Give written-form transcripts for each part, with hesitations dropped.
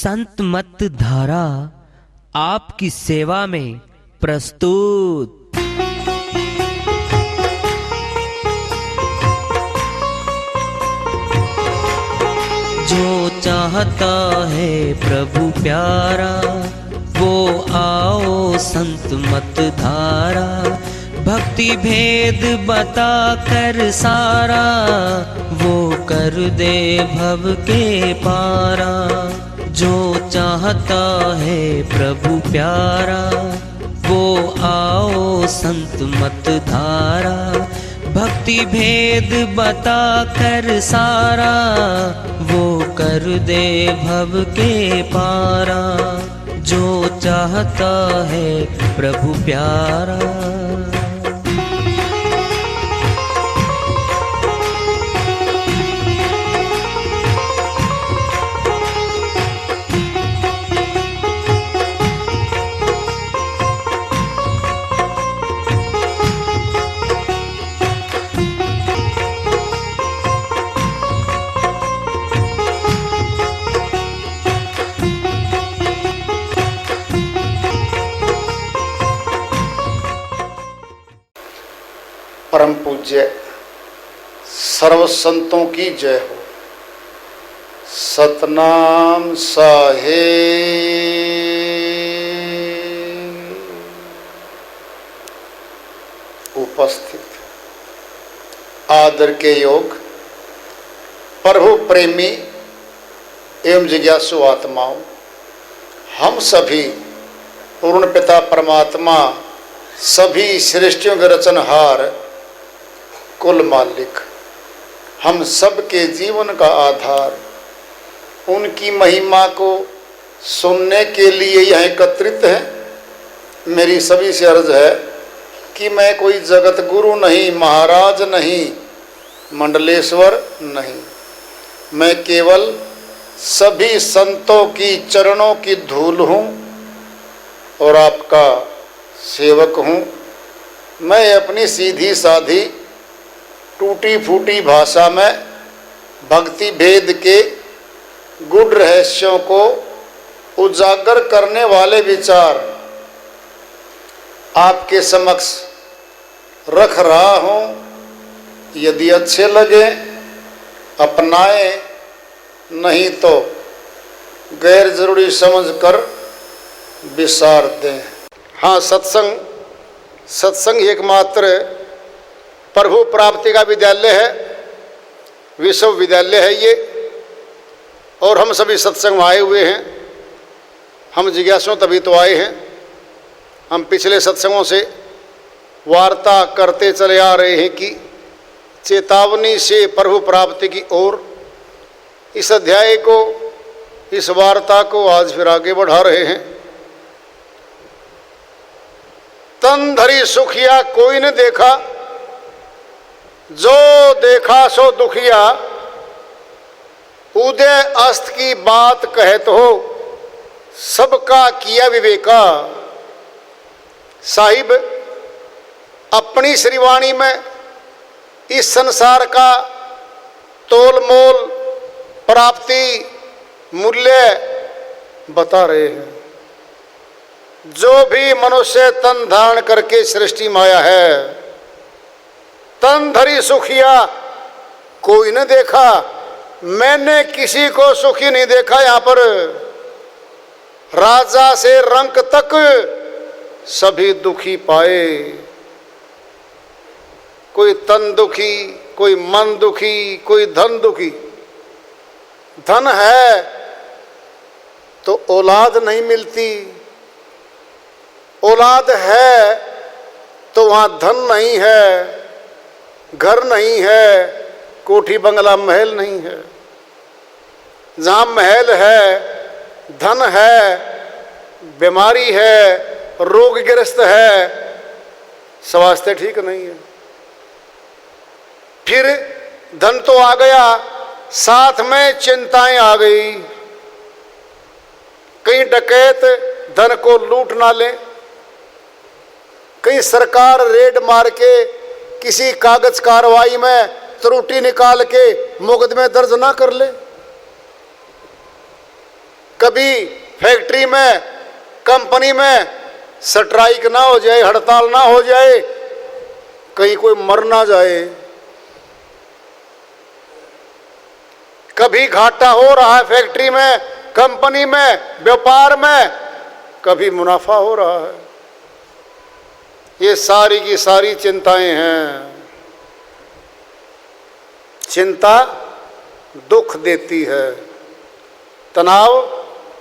संत मत धारा आपकी सेवा में प्रस्तुत। जो चाहता है प्रभु प्यारा वो आओ संत मत धारा, भक्ति भेद बता कर सारा वो कर दे भव के पारा। जो चाहता है प्रभु प्यारा वो आओ संत मत धारा, भक्ति भेद बता कर सारा वो कर दे भव के पारा। जो चाहता है प्रभु प्यारा। परम पूज्य सर्व संतों की जय हो। सतनाम साहेब। उपस्थित आदर के योग प्रभु प्रेमी एवं जिज्ञासु आत्माओं, हम सभी पूर्ण पिता परमात्मा सभी सृष्टियों के रचनहार कुल मालिक, हम सब के जीवन का आधार, उनकी महिमा को सुनने के लिए यहाँ एकत्रित हैं। मेरी सभी से अर्ज है कि मैं कोई जगत गुरु नहीं, महाराज नहीं, मंडलेश्वर नहीं, मैं केवल सभी संतों की चरणों की धूल हूँ और आपका सेवक हूँ। मैं अपनी सीधी साधी टूटी फूटी भाषा में भक्ति भेद के गुढ़ रहस्यों को उजागर करने वाले विचार आपके समक्ष रख रहा हूँ। यदि अच्छे लगे अपनाएं, नहीं तो गैर जरूरी समझकर विसार दें। हाँ, सत्संग एकमात्र प्रभु प्राप्ति का विद्यालय है, विश्वविद्यालय है ये, और हम सभी सत्संग में आए हुए हैं। हम जिज्ञासु तभी तो आए हैं। हम पिछले सत्संगों से वार्ता करते चले आ रहे हैं कि चेतावनी से प्रभु प्राप्ति की ओर, इस अध्याय को, इस वार्ता को आज फिर आगे बढ़ा रहे हैं। तन धरी सुखिया कोई न देखा, जो देखा सो दुखिया, उदय अस्त की बात कहत हो, सबका किया विवेका। साहिब अपनी श्रीवाणी में इस संसार का तोल मोल, प्राप्ति, मूल्य बता रहे हैं। जो भी मनुष्य तन धारण करके सृष्टि में आया है, तन धरी सुखिया कोई न देखा। मैंने किसी को सुखी नहीं देखा। यहाँ पर राजा से रंक तक सभी दुखी पाए। कोई तन दुखी, कोई मन दुखी, कोई धन दुखी। धन है तो औलाद नहीं मिलती, औलाद है तो वहाँ धन नहीं है, घर नहीं है, कोठी बंगला महल नहीं है। जहाँ महल है, धन है, बीमारी है, रोगग्रस्त है, स्वास्थ्य ठीक नहीं है। फिर धन तो आ गया, साथ में चिंताएं आ गई। कहीं डकैत धन को लूट ना ले, कहीं सरकार रेड मार के किसी कागज कार्रवाई में त्रुटि निकाल के मुकदमे दर्ज ना कर ले। कभी फैक्ट्री में, कंपनी में स्ट्राइक ना हो जाए, हड़ताल ना हो जाए, कहीं कोई मर ना जाए। कभी घाटा हो रहा है फैक्ट्री में, कंपनी में, व्यापार में, कभी मुनाफा हो रहा है। ये सारी की सारी चिंताएं हैं। चिंता दुख देती है। तनाव,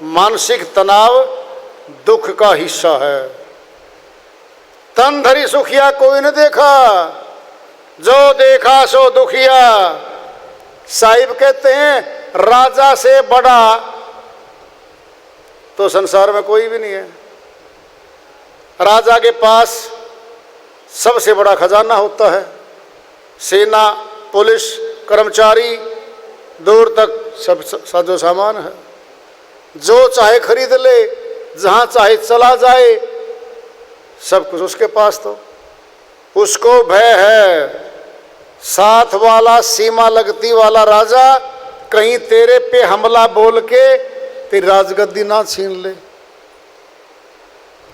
मानसिक तनाव दुख का हिस्सा है। तन धरी सुखिया कोई न देखा, जो देखा सो दुखिया। साहिब कहते हैं राजा से बड़ा तो संसार में कोई भी नहीं है। राजा के पास सबसे बड़ा खजाना होता है। सेना, पुलिस, कर्मचारी, दूर तक सब साजो सामान है। जो चाहे खरीद ले, जहाँ चाहे चला जाए, सब कुछ उसके पास। तो उसको भय है साथ वाला, सीमा लगती वाला राजा कहीं तेरे पे हमला बोल के तेरी राजगद्दी ना छीन ले,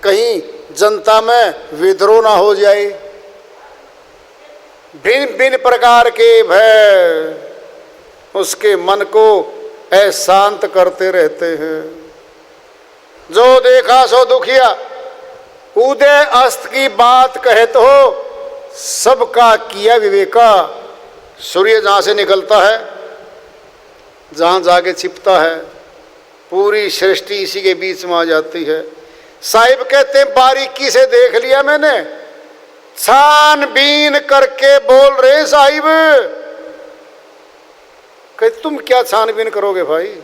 कहीं जनता में विद्रोह ना हो जाए। भिन्न भिन्न प्रकार के भय उसके मन को अशांत करते रहते हैं। जो देखा सो दुखिया। उदय अस्त की बात कहे तो सबका किया विवेका। सूर्य जहाँ से निकलता है, जहाँ जाके छिपता है, पूरी सृष्टि इसी के बीच में आ जाती है। साहिब कहते हैं बारीकी से देख लिया मैंने, छानबीन करके बोल रहे साहिब। कहते तुम क्या छानबीन करोगे भाई?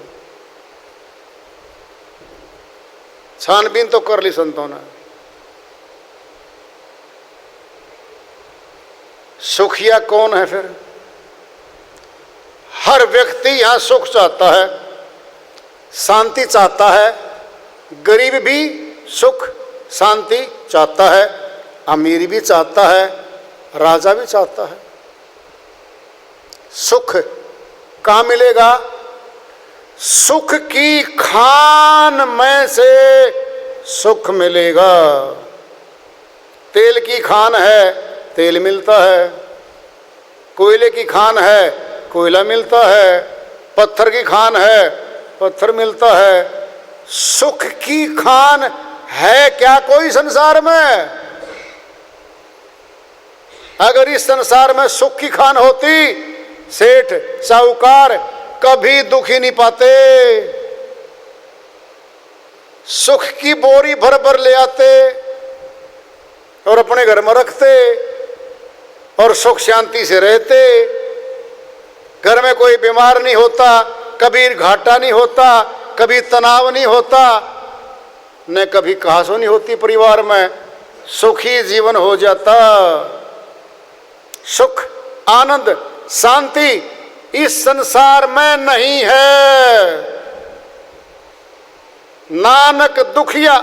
छानबीन तो कर ली संतों ने। सुखिया कौन है फिर? हर व्यक्ति यहां सुख चाहता है, शांति चाहता है। गरीब भी सुख शांति चाहता है, अमीर भी चाहता है, राजा भी चाहता है। सुख कहाँ मिलेगा? सुख की खान में से सुख मिलेगा। तेल की खान है, तेल मिलता है। कोयले की खान है, कोयला मिलता है। पत्थर की खान है, पत्थर मिलता है। सुख की खान है क्या कोई संसार में? अगर इस संसार में सुख की खान होती, सेठ साहूकार कभी दुखी नहीं पाते। सुख की बोरी भर भर ले आते और अपने घर में रखते और सुख शांति से रहते। घर में कोई बीमार नहीं होता, कभी घाटा नहीं होता, कभी तनाव नहीं होता, न कभी कहासो नहीं होती परिवार में। सुखी जीवन हो जाता। सुख, आनंद, शांति इस संसार में नहीं है। नानक दुखिया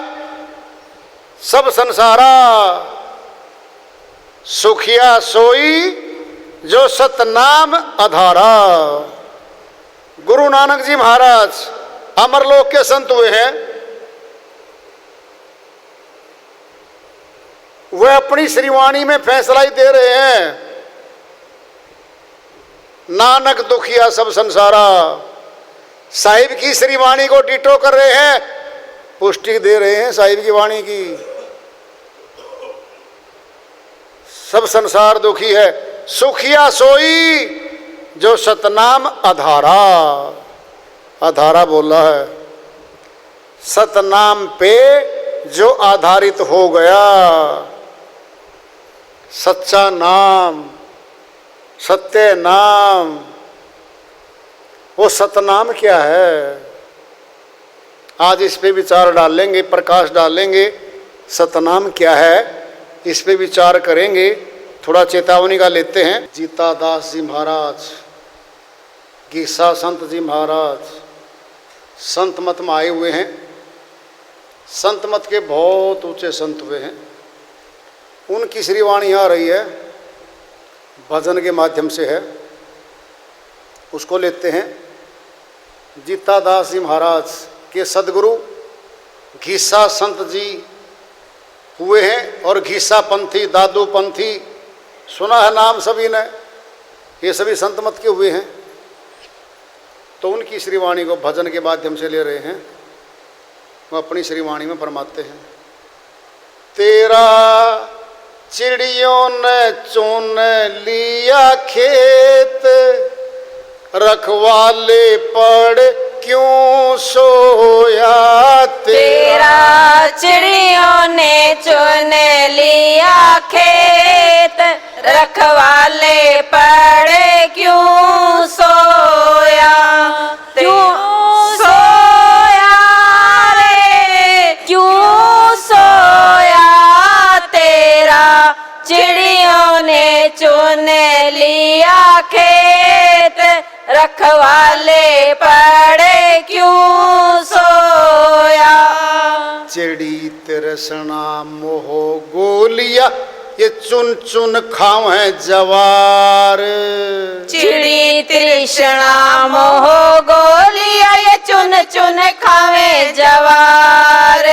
सब संसारा, सुखिया सोई जो सतनाम आधारा। गुरु नानक जी महाराज अमरलोक के संत हुए हैं। वह अपनी श्रीवाणी में फैसला ही दे रहे हैं, नानक दुखिया सब संसारा। साहिब की श्रीवाणी को डिटो कर रहे हैं, पुष्टि दे रहे हैं साहिब की वाणी की। सब संसार दुखी है। सुखिया सोई जो सतनाम आधारा। आधारा बोला है, सतनाम पे जो आधारित हो गया। सच्चा नाम, सत्य नाम, वो सतनाम क्या है? आज इस पे विचार डालेंगे, प्रकाश डालेंगे। सतनाम क्या है, इस पे विचार करेंगे। थोड़ा चेतावनी का लेते हैं। जीता दास जी महाराज, गीसा संत जी महाराज संत मत में आए हुए हैं। संत मत के बहुत ऊंचे संत हुए हैं। उनकी श्रीवाणी आ रही है, भजन के माध्यम से है, उसको लेते हैं। जीता दास जी महाराज कि सदगुरु घीसा संत जी हुए हैं और घीसा पंथी, दादू पंथी, सुना है नाम सभी ने, ये सभी संत मत के हुए हैं। तो उनकी श्रीवाणी को भजन के माध्यम से ले रहे हैं, वो अपनी श्रीवाणी में फरमाते हैं। तेरा चिड़ियों ने चुन लिया खेत, रखवाले पड़ क्यों सोया। तेरा चिड़ियों ने चुन लिया खेत, रखवाले पड़ क्यों सोया। क्यों सोया रे, क्यों सोया। तेरा चिड़ियों ने चुन लिया खेत, रखवाले पड़े क्यों सोया। चिड़ी तृष्णा मोह गोलिया, ये चुन चुन खावे जवार। चिड़ी तृष्णा मोह गोलिया, ये चुन चुन खावे जवार।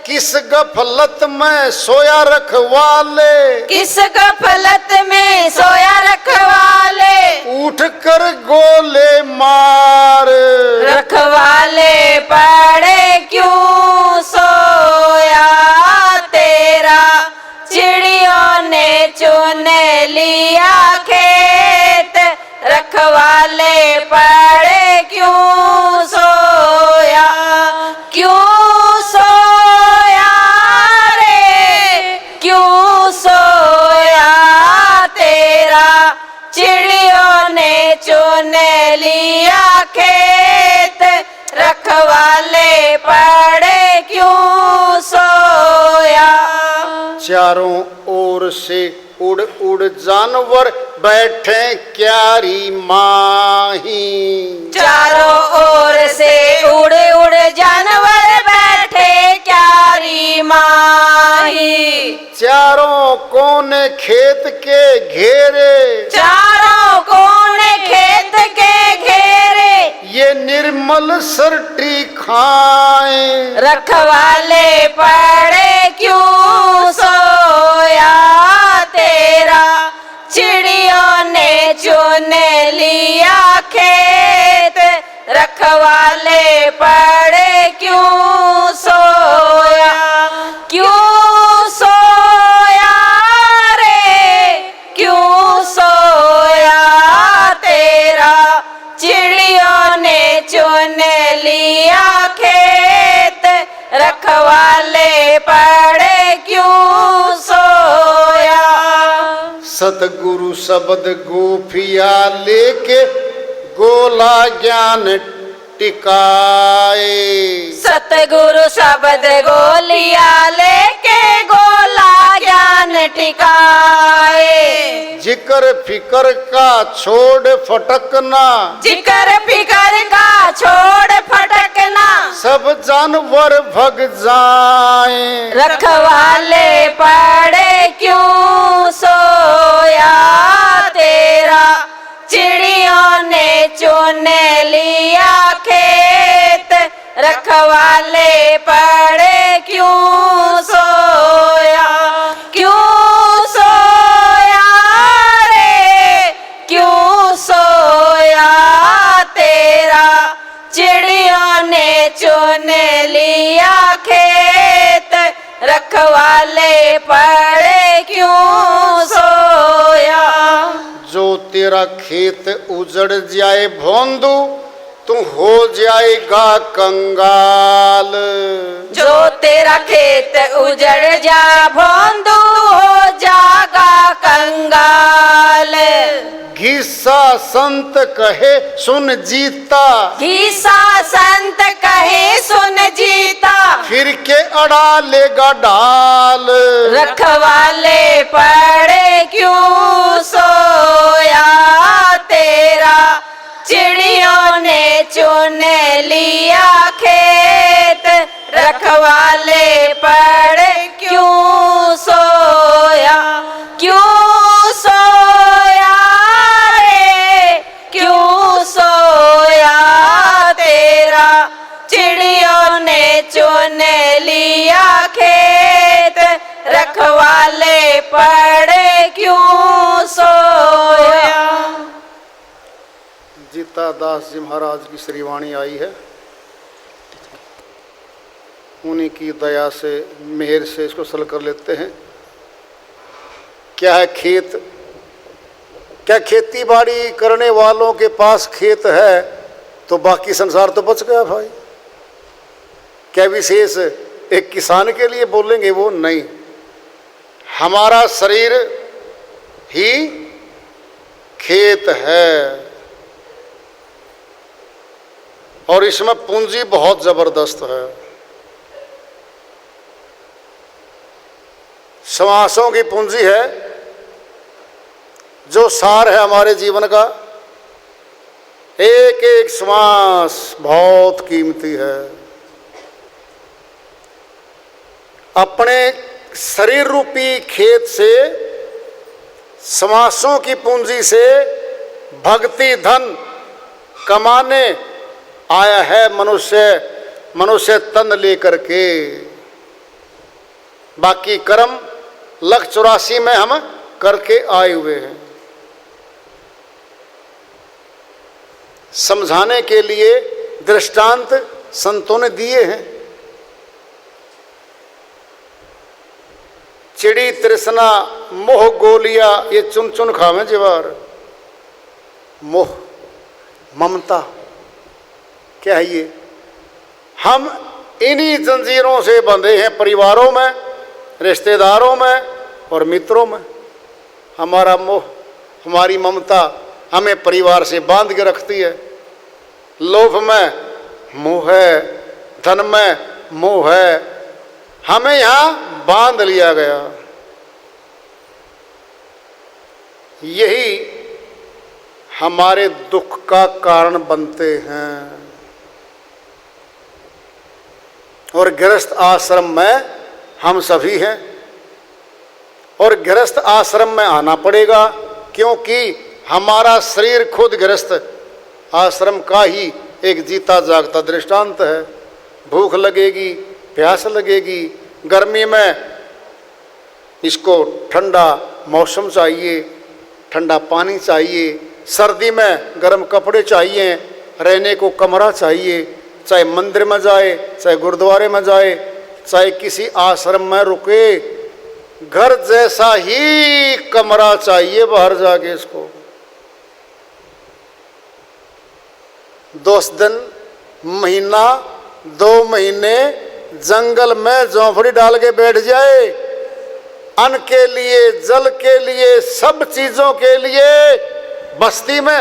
किस गफलत में सोया रखवाले, किस गफलत में सोया रखवाले। उठ कर गोले मार। रखवाले पड़े क्यों सोया। तेरा चिड़ियों ने चुन लिया खेत, रखवाले पड़े क्यों सोया। क्यों सोया रे, क्यों सोया। तेरा चिड़ियों ने चुन लिया खेत, रखवाले पड़े क्यों सोया। चारों ओर से उड़ उड़ जानवर बैठे क्यारी माही। चारों ओर से उड़ उड़ जानवर बैठे क्यारी माही। चारों कोने खेत के घेरे, चारों कोने खेत के घेरे। ये निर्मल सरटी खाएं। रखवाले पड़े क्यों सोया। तेरा चिड़ियों ने चुन लिया खेत, रखवाले पड़े क्यों सोया। क्यों सोया रे, क्यों सोया। तेरा चिड़ियों ने चुन लिया खेत, रखवाले पड़े क्यों सोया। सतगुरु शब्द गोफिया लेके गोला ज्ञान टिकाए। सतगुरु शब्द गोलिया लेके गोला ज्ञान टिकाए। जिक्र फिकर का छोड़ फटकना, जिक्र फिकर का छोड़ फटकना। सब जानवर भग जाएं। रखवाले पड़े क्यों सोया। तेरा चिड़ियों ने चुन लिया खेत, रखवाले पड़े क्यों सोया। क्यों सोया रे, क्यों सोया। तेरा चिड़ियों ने चुन लिया खेत, रखवाले पड़े क्यों सोया। जो तेरा खेत उजड़ जाए भोंदू, तू हो जाएगा कंगाल। जो तेरा खेत उजड़ जा भोंदू, हो जागा कंगाल। घिसा संत कहे सुन जीता, घीसा संत कहे सुन जीता। फिर के अड़ा लेगा डाल। रखवाले पड़े क्यों सोया। तेरा चिड़ियों ने चुन लिया खेत, रखवाले पड़े क्यों सोया। क्यों सोया रे, क्यों सोया। तेरा चिड़ियों चुन लिया खेत, रखवाले पड़े क्यों सोया। जीता दास जी महाराज की श्रीवाणी आई है, उन्हीं की दया से मेहर से इसको सल कर लेते हैं। क्या है खेत? क्या खेती बाड़ी करने वालों के पास खेत है तो बाकी संसार तो बच गया भाई? क्या विशेष एक किसान के लिए बोलेंगे वो? नहीं, हमारा शरीर ही खेत है और इसमें पूंजी बहुत जबरदस्त है। श्वासों की पूंजी है, जो सार है हमारे जीवन का। एक एक श्वास बहुत कीमती है। अपने शरीर रूपी खेत से, श्वासों की पूंजी से भक्ति धन कमाने आया है मनुष्य तन लेकर के। बाकी कर्म 184 में हम करके आए हुए हैं। समझाने के लिए दृष्टांत संतों ने दिए हैं। चिड़ी तृष्णा मोह गोलिया ये चुन चुन खावे जीवार। मोह ममता क्या है ये? हम इन्हीं जंजीरों से बंधे हैं, परिवारों में, रिश्तेदारों में और मित्रों में। हमारा मोह, हमारी ममता हमें परिवार से बांध के रखती है। लोभ में मोह है, धन में मोह है, हमें यहाँ बांध लिया गया। यही हमारे दुख का कारण बनते हैं। और गृहस्थ आश्रम में हम सभी हैं और गृहस्थ आश्रम में आना पड़ेगा, क्योंकि हमारा शरीर खुद गृहस्थ आश्रम का ही एक जीता जागता दृष्टांत है। भूख लगेगी, प्यास लगेगी, गर्मी में इसको ठंडा मौसम चाहिए, ठंडा पानी चाहिए, सर्दी में गर्म कपड़े चाहिए, रहने को कमरा चाहिए, चाहे मंदिर में जाए, चाहे गुरुद्वारे में जाए, चाहे किसी आश्रम में रुके, घर जैसा ही कमरा चाहिए बाहर जाके इसको। 10 दिन, महीना, 2 महीने जंगल में झोंपड़ी डाल के बैठ जाए, अन्न के लिए, जल के लिए, सब चीजों के लिए बस्ती में,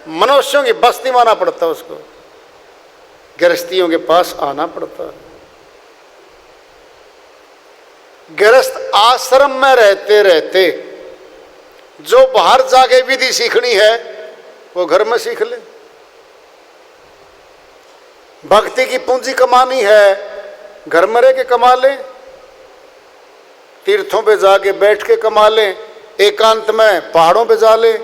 मनुष्यों की बस्ती में आना पड़ता है उसको, गृहस्थियों के पास आना पड़ता है। गृहस्थ आश्रम में रहते रहते जो बाहर जाके विधि सीखनी है वो घर में सीख ले। भक्ति की पूंजी कमानी है, घर में रह के कमा लें, तीर्थों पे जाके बैठ के कमा लें, एकांत में पहाड़ों पे जा लें।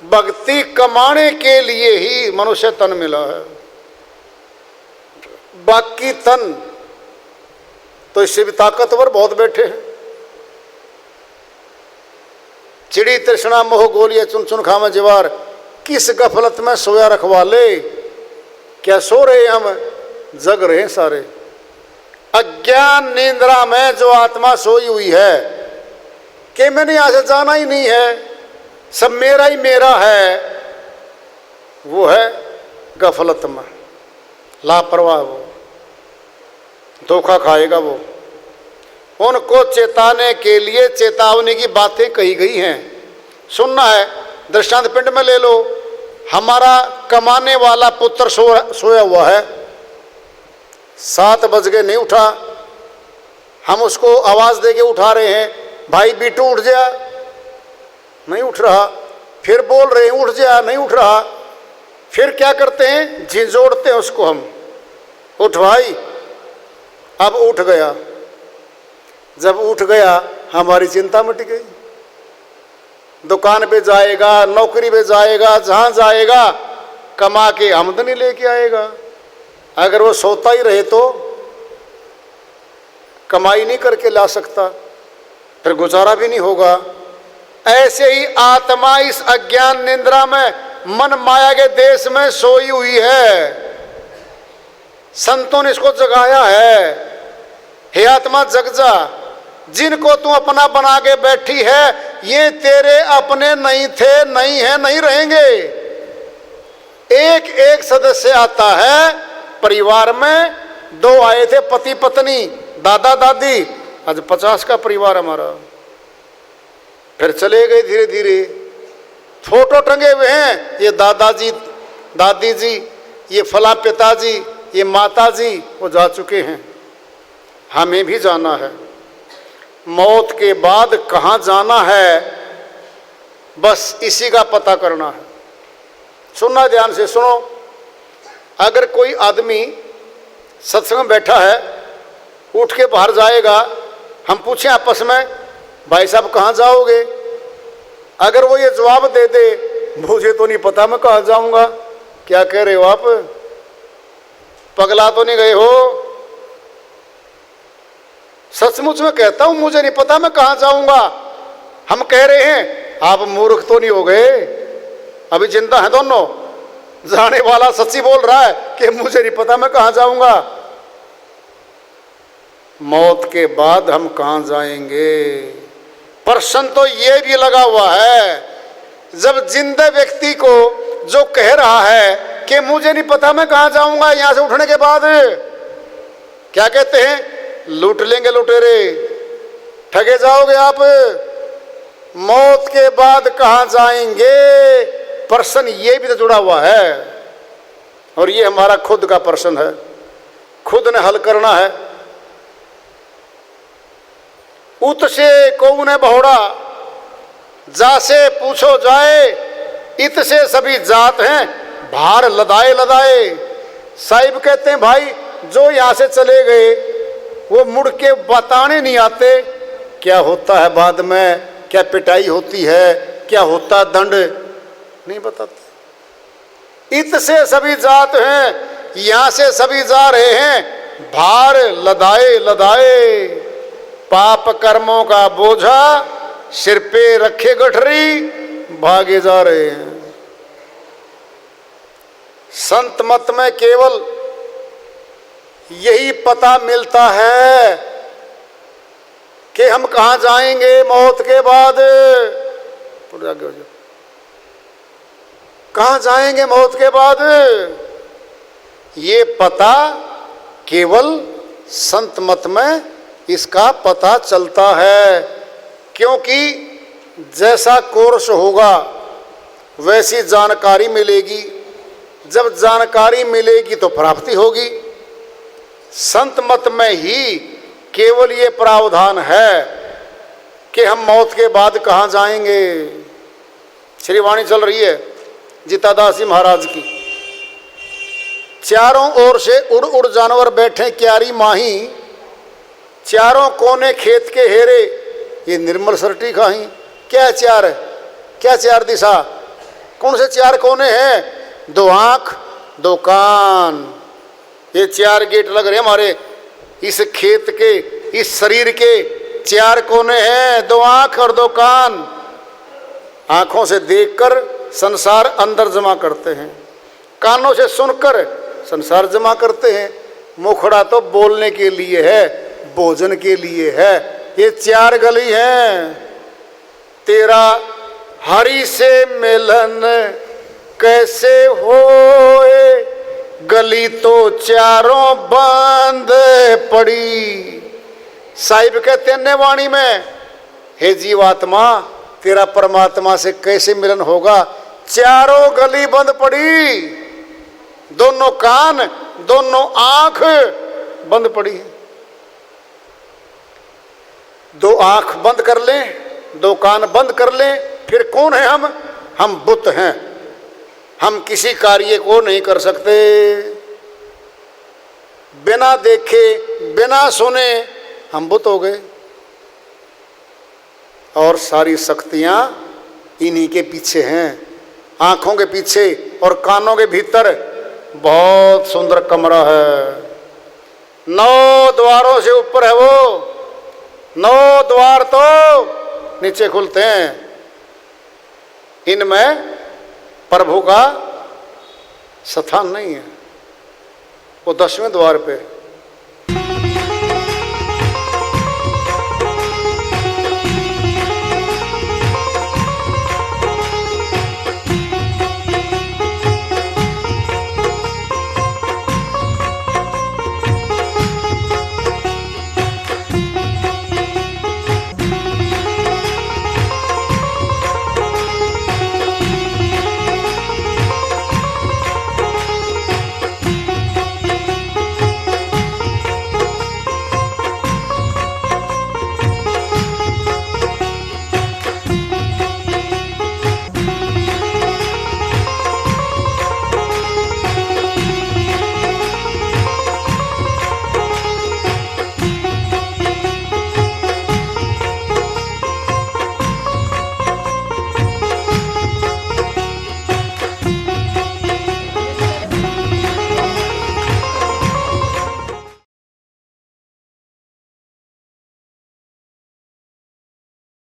भक्ति कमाने के लिए ही मनुष्य तन मिला है। बाकी तन तो इससे भी ताकतवर बहुत बैठे हैं। चिड़ी तृष्णा मोह गोलिया चुन चुन खावे जीवार। किस गफलत में सोया रखवाले? क्या सो रहे हम? जग रहे सारे। अज्ञान निंद्रा में जो आत्मा सोई हुई है कि मैंने यहां से जाना ही नहीं है, सब मेरा ही मेरा है, वो है गफलत में लापरवाह, वो धोखा खाएगा वो। उनको चेताने के लिए चेतावनी की बातें कही गई हैं। सुनना है, दृष्टांत पिंड में ले लो। हमारा कमाने वाला पुत्र सोया हुआ है, 7 बज गए नहीं उठा, हम उसको आवाज देके उठा रहे हैं, भाई बिट्टू उठ जा, नहीं उठ रहा। फिर बोल रहे हैं उठ जा, नहीं उठ रहा। फिर क्या करते हैं, झिझोड़ते हैं उसको हम, उठ भाई। अब उठ गया। जब उठ गया हमारी चिंता मिट गई। दुकान पे जाएगा, नौकरी पे जाएगा, जहां जाएगा कमा के आमदनी लेके आएगा। अगर वो सोता ही रहे तो कमाई नहीं करके ला सकता, फिर गुजारा भी नहीं होगा। ऐसे ही आत्मा इस अज्ञान निद्रा में मन माया के देश में सोई हुई है। संतों ने इसको जगाया है, हे आत्मा जग जा, जिनको तू अपना बना के बैठी है ये तेरे अपने नहीं थे, नहीं है, नहीं रहेंगे। एक एक सदस्य आता है परिवार में, 2 आए थे पति पत्नी, दादा दादी, आज 50 का परिवार हमारा। फिर चले गए धीरे धीरे, फोटो टंगे हुए हैं, ये दादाजी दादी जी, ये फला पिताजी, ये माता जी, वो जा चुके हैं। हमें भी जाना है, मौत के बाद कहाँ जाना है बस इसी का पता करना है। सुनना ध्यान से सुनो, अगर कोई आदमी सत्संग में बैठा है, उठ के बाहर जाएगा, हम पूछें आपस में भाई साहब कहाँ जाओगे, अगर वो ये जवाब दे दे मुझे तो नहीं पता मैं कहाँ जाऊंगा, क्या कह रहे हो आप, पगला तो नहीं गए हो? सचमुच में कहता हूं मुझे नहीं पता मैं कहाँ जाऊंगा। हम कह रहे हैं आप मूर्ख तो नहीं हो गए, अभी जिंदा है दोनों। जाने वाला सच्ची बोल रहा है कि मुझे नहीं पता मैं कहाँ जाऊंगा। मौत के बाद हम कहाँ जाएंगे, प्रश्न तो ये भी लगा हुआ है। जब जिंदा व्यक्ति को जो कह रहा है कि मुझे नहीं पता मैं कहाँ जाऊंगा, यहां से उठने के बाद क्या कहते हैं, लूट लेंगे लुटेरे, ठगे जाओगे आप। मौत के बाद कहाँ जाएंगे, प्रश्न ये भी तो जुड़ा हुआ है, और ये हमारा खुद का प्रश्न है, खुद ने हल करना है। उत से कौन बहुड़ा, जा से पूछो जाए, इत से सभी जात हैं, भार लदाए लदाए। साहिब कहते हैं भाई जो यहाँ से चले गए वो मुड़ के बताने नहीं आते, क्या होता है बाद में, क्या पिटाई होती है, क्या होता दंड, नहीं बताते। इत से सभी जात हैं, यहाँ से सभी जा रहे हैं, भार लदाए लदाए। पाप कर्मों का बोझा सिर पे रखे गठरी, भागे जा रहे हैं। संत मत में केवल यही पता मिलता है कि हम कहाँ जाएंगे मौत के बाद। कहाँ जाएंगे मौत के बाद, ये पता केवल संत मत में इसका पता चलता है। क्योंकि जैसा कोर्स होगा वैसी जानकारी मिलेगी, जब जानकारी मिलेगी तो प्राप्ति होगी। संत मत में ही केवल ये प्रावधान है कि हम मौत के बाद कहाँ जाएंगे। श्री वाणी चल रही है जीतादास जी महाराज की, चारों ओर से उड़ उड़ जानवर बैठे क्यारी माही, चारों कोने खेत के हेरे ये निर्मल सरटी खाही। क्या चार है, क्या चार दिशा, कौन से चार कोने हैं, 2 आँख 2 कान, ये 4 गेट लग रहे हैं हमारे इस खेत के, इस शरीर के 4 कोने हैं, 2 आँख और 2 कान। आँखों से देखकर संसार अंदर जमा करते हैं, कानों से सुनकर संसार जमा करते हैं, मुखड़ा तो बोलने के लिए है, भोजन के लिए है। ये 4 गली हैं। तेरा हरि से मिलन कैसे होए, गली तो चारों बंद पड़ी। साहिब कहते हैं वाणी में, हे जीवात्मा तेरा परमात्मा से कैसे मिलन होगा, चारों गली बंद पड़ी, दोनों कान दोनों आंख बंद पड़ी। 2 आंख बंद कर लें, 2 कान बंद कर लें, फिर कौन है हम बुत हैं। हम किसी कार्य को नहीं कर सकते, बिना देखे बिना सुने हम बुत हो गए। और सारी शक्तियां इन्हीं के पीछे हैं, आंखों के पीछे और कानों के भीतर बहुत सुंदर कमरा है। 9 द्वारों से ऊपर है वो, 9 द्वार तो नीचे खुलते हैं, इनमें प्रभु का स्थान नहीं है। वो 10वें द्वार पे